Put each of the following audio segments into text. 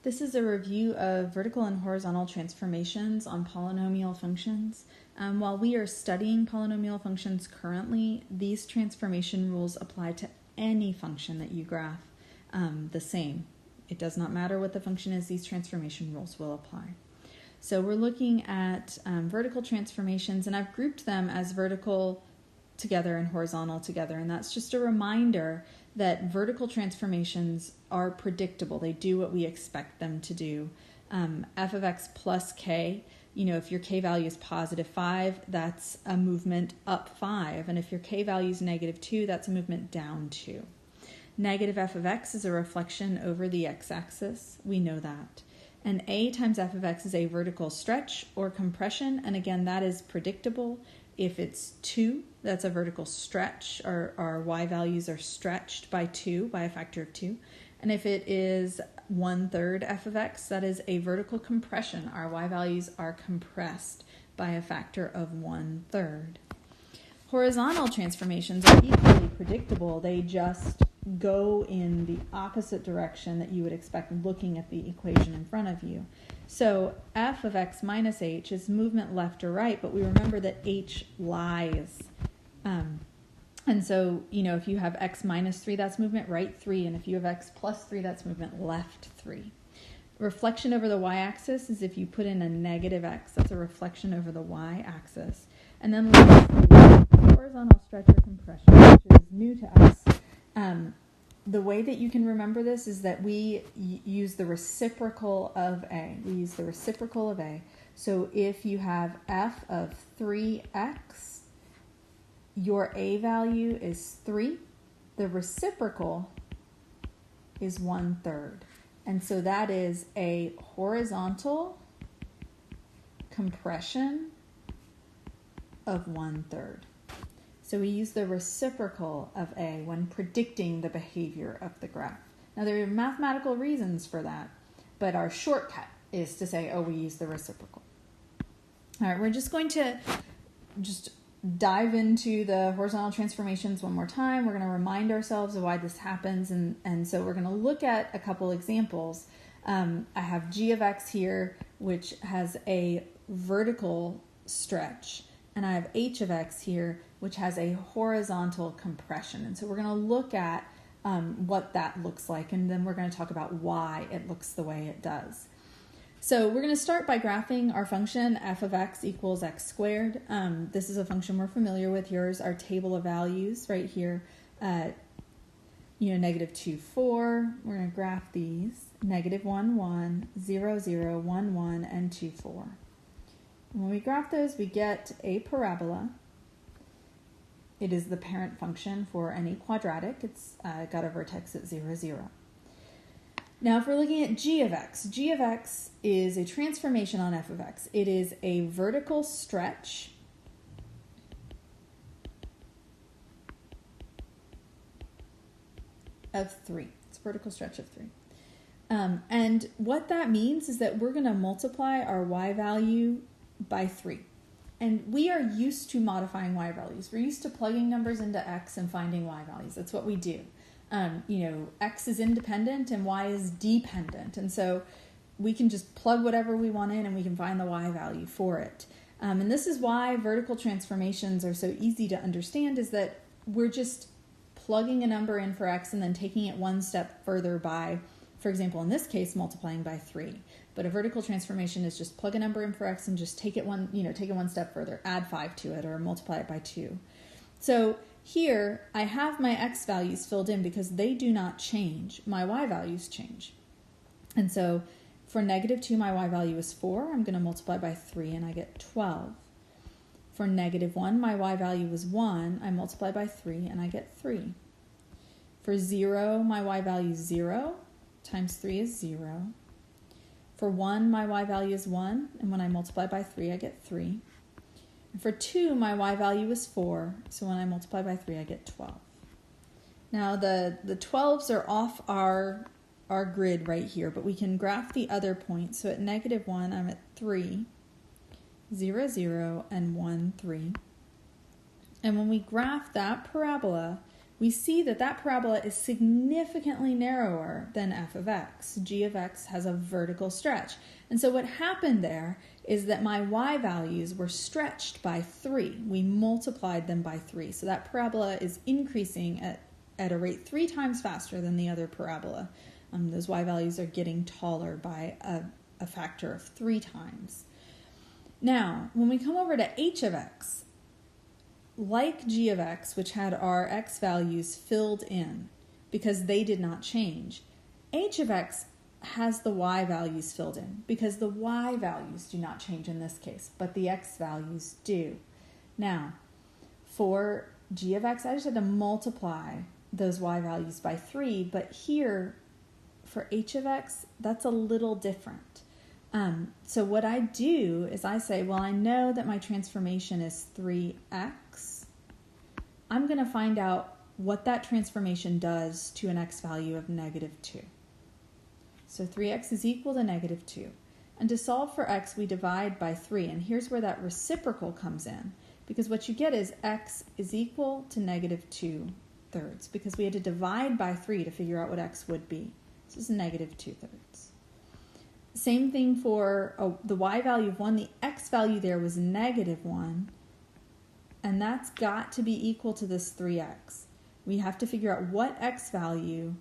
This is a review of vertical and horizontal transformations on polynomial functions. While we are studying polynomial functions currently, these transformation rules apply to any function that you graph the same. It does not matter what the function is, these transformation rules will apply. So we're looking at vertical transformations, and I've grouped them as vertical together and horizontal together, and that's just a reminder that vertical transformations are predictable. They do what we expect them to do. F of x plus k, if your k value is positive 5, that's a movement up 5, and if your k value is negative 2, that's a movement down 2. Negative f of x is a reflection over the x-axis. We know that. And a times f of x is a vertical stretch or compression, and again, that is predictable. If it's 2, that's a vertical stretch. Our y values are stretched by 2, by a factor of 2. And if it is 1/3 f of x, that is a vertical compression. Our y values are compressed by a factor of 1/3. Horizontal transformations are equally predictable. They just go in the opposite direction that you would expect looking at the equation in front of you. So f of x minus h is movement left or right, but we remember that h lies. And so, if you have x minus 3, that's movement right 3, and if you have x plus 3, that's movement left 3. Reflection over the y-axis is if you put in a negative x, that's a reflection over the y-axis. And then horizontal stretch or compression, which is new to us. The way that you can remember this is that we use the reciprocal of a. We use the reciprocal of a. So if you have f of 3x, your a value is 3. The reciprocal is 1/3. And so that is a horizontal compression of 1/3. So we use the reciprocal of a when predicting the behavior of the graph. Now there are mathematical reasons for that, but our shortcut is to say, we use the reciprocal. All right, we're just going to dive into the horizontal transformations one more time. We're going to remind ourselves of why this happens, and so we're going to look at a couple examples. I have g of x here, which has a vertical stretch, and I have h of x here, which has a horizontal compression. And so we're going to look at what that looks like, and then we're going to talk about why it looks the way it does. So we're going to start by graphing our function f of x equals x squared. This is a function we're familiar with. Here's our table of values right here. Negative 2, 4. We're going to graph these. Negative 1, 1, 0, 0, 1, 1, and 2, 4. And when we graph those, we get a parabola. It is the parent function for any quadratic. It's got a vertex at 0, 0. Now, if we're looking at g of x is a transformation on f of x. It is a vertical stretch of 3. It's a vertical stretch of 3. And what that means is that we're going to multiply our y value by 3. And we are used to modifying y values. We're used to plugging numbers into x and finding y values. That's what we do. X is independent and y is dependent. And so we can just plug whatever we want in and we can find the y value for it. And this is why vertical transformations are so easy to understand, is that we're just plugging a number in for x and then taking it one step further by, for example, in this case, multiplying by 3. But a vertical transformation is just plug a number in for x and just take it one step further, add 5 to it, or multiply it by 2. So here I have my x values filled in because they do not change. My y values change. And so for negative 2, my y value is 4. I'm going to multiply by 3 and I get 12. For negative 1, my y value is 1. I multiply by 3 and I get 3. For 0, my y value is 0. Times 3 is 0. For 1, my y value is 1, and when I multiply by 3, I get 3. And for 2, my y value is 4, so when I multiply by 3, I get 12. Now, the 12s are off our grid right here, but we can graph the other points. So at negative 1, I'm at 3, 0, 0, and 1, 3. And when we graph that parabola, we see that that parabola is significantly narrower than f of x. G of x has a vertical stretch. And so what happened there is that my y values were stretched by 3. We multiplied them by 3. So that parabola is increasing at a rate 3 times faster than the other parabola. Those y values are getting taller by a factor of 3 times. Now, when we come over to h of x, like g of x, which had our x values filled in because they did not change, h of x has the y values filled in because the y values do not change in this case, but the x values do. Now, for g of x, I just had to multiply those y values by 3, but here, for h of x, that's a little different. So what I do is I say, well, I know that my transformation is 3x. I'm going to find out what that transformation does to an x value of negative 2. So 3x is equal to negative 2. And to solve for x, we divide by 3. And here's where that reciprocal comes in. Because what you get is x is equal to negative 2/3. Because we had to divide by 3 to figure out what x would be. This is negative 2/3. Same thing for the y value of 1. The x value there was negative 1. And that's got to be equal to this 3x. We have to figure out what x value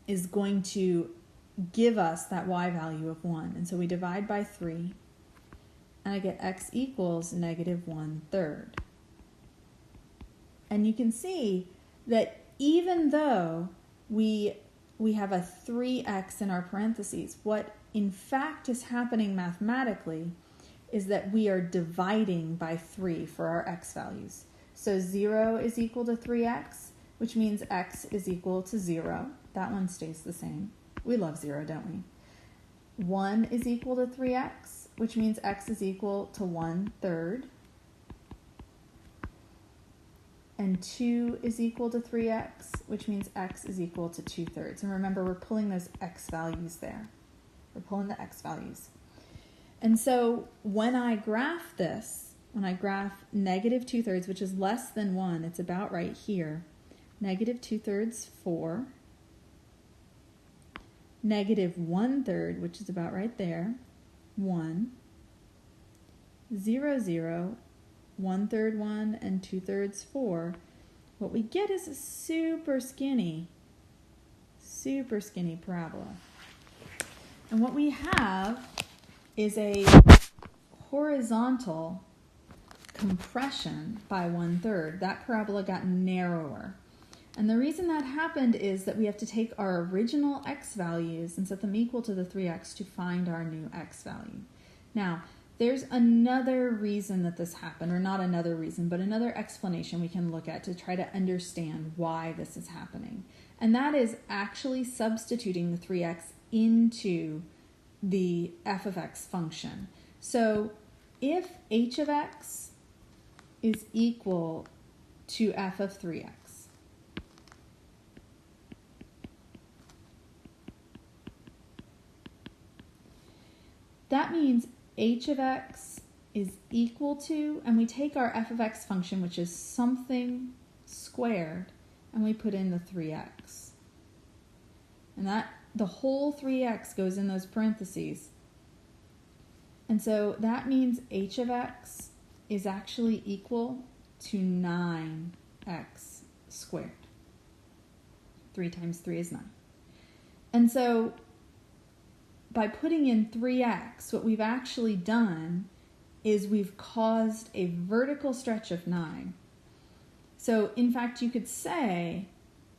is going to give us that y value of 1. And so we divide by 3. And I get x equals negative 1/3. And you can see that even though we have a 3x in our parentheses, what in fact is happening mathematically is that we are dividing by 3 for our x values. So 0 is equal to 3x, which means x is equal to 0. That one stays the same. We love 0, don't we? 1 is equal to 3x, which means x is equal to 1/3. And 2 is equal to 3x, which means x is equal to 2/3. And remember, we're pulling those x values there. We're pulling the x values. And so when I graph this, when I graph negative 2/3, which is less than 1, it's about right here. Negative 2/3, 4. Negative 1/3, which is about right there, 1. 0, 0, 1/3, 1, and 2/3, 4. What we get is a super skinny parabola. And what we have is a horizontal compression by 1/3. That parabola got narrower. And the reason that happened is that we have to take our original x values and set them equal to the 3x to find our new x value. Now, there's another reason that this happened, or not another reason, but another explanation we can look at to try to understand why this is happening. And that is actually substituting the 3x into the f of x function. So if h of x is equal to f of 3x, that means h of x is equal to, and we take our f of x function, which is something squared, and we put in the 3x. And that the whole 3x goes in those parentheses. And so that means h of x is actually equal to 9x squared. 3 times 3 is 9. And so by putting in 3x, what we've actually done is we've caused a vertical stretch of 9. So in fact, you could say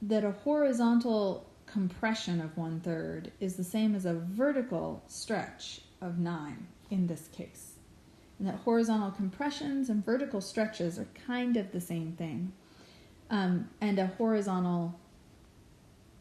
that a horizontal compression of 1/3 is the same as a vertical stretch of 9 in this case. And that horizontal compressions and vertical stretches are kind of the same thing. And a horizontal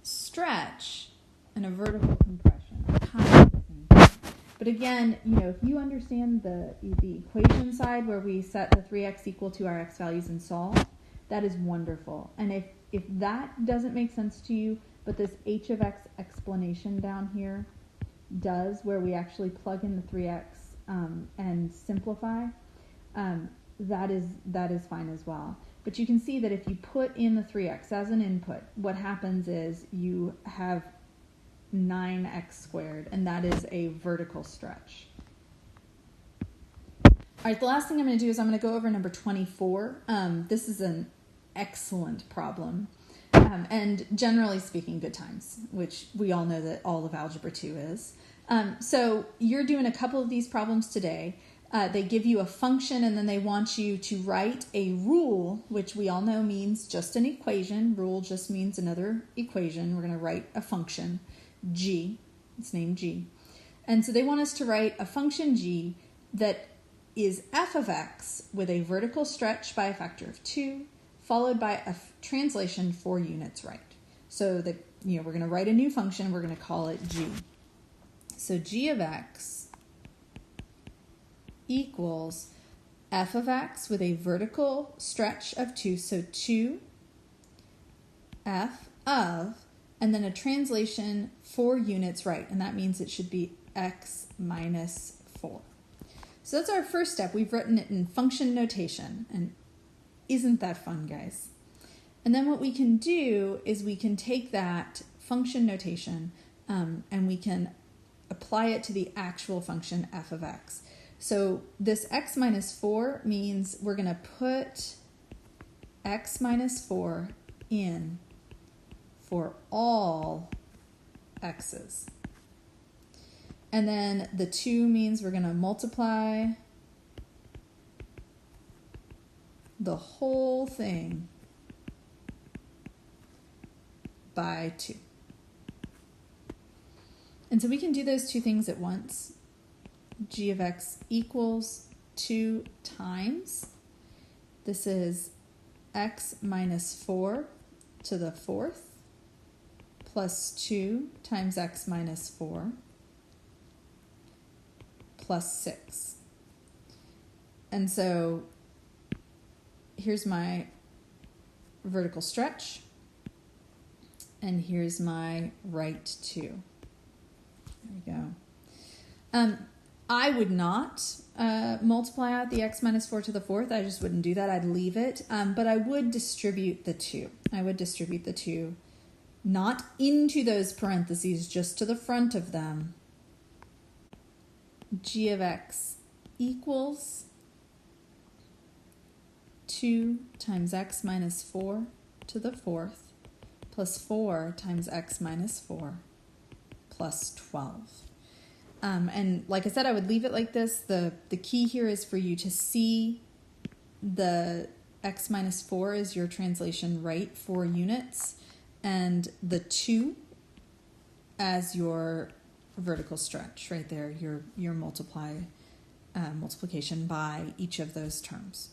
stretch and a vertical compression are kind of the same thing. But again, if you understand the equation side where we set the 3x equal to our x values and solve, that is wonderful. And if that doesn't make sense to you, but this h of x explanation down here does, where we actually plug in the 3x and simplify, that is fine as well. But you can see that if you put in the 3x as an input, what happens is you have 9x squared, and that is a vertical stretch. All right, the last thing I'm going to do is I'm going to go over number 24. This is an excellent problem. And generally speaking, good times, which we all know that all of Algebra 2 is. So you're doing a couple of these problems today. They give you a function, and then they want you to write a rule, which we all know means just an equation. Rule just means another equation. We're going to write a function, g. It's named g. And so they want us to write a function g that is f of x with a vertical stretch by a factor of 2, followed by a translation 4 units right. So that, we're going to write a new function. We're going to call it g. So g of x equals f of x with a vertical stretch of 2, so 2 f of, and then a translation 4 units right, and that means it should be x minus 4. So that's our first step. We've written it in function notation, and isn't that fun, guys? And then what we can do is we can take that function notation and we can apply it to the actual function f of x. So this x minus 4 means we're going to put x minus 4 in for all x's. And then the 2 means we're going to multiply the whole thing by 2. And so we can do those two things at once. G of x equals 2 times. This is x minus 4 to the 4th plus 2 times x minus 4 plus 6. And so here's my vertical stretch, and here's my right 2. There we go. I would not multiply out the x minus 4 to the 4th. I just wouldn't do that. I'd leave it. But I would distribute the 2. I would distribute the 2 not into those parentheses, just to the front of them. G of x equals 2 times x minus 4 to the 4th plus 4 times x minus 4 plus 12. And like I said, I would leave it like this. The key here is for you to see the x minus 4 is your translation right 4 units, and the 2 as your vertical stretch right there, your multiplication by each of those terms.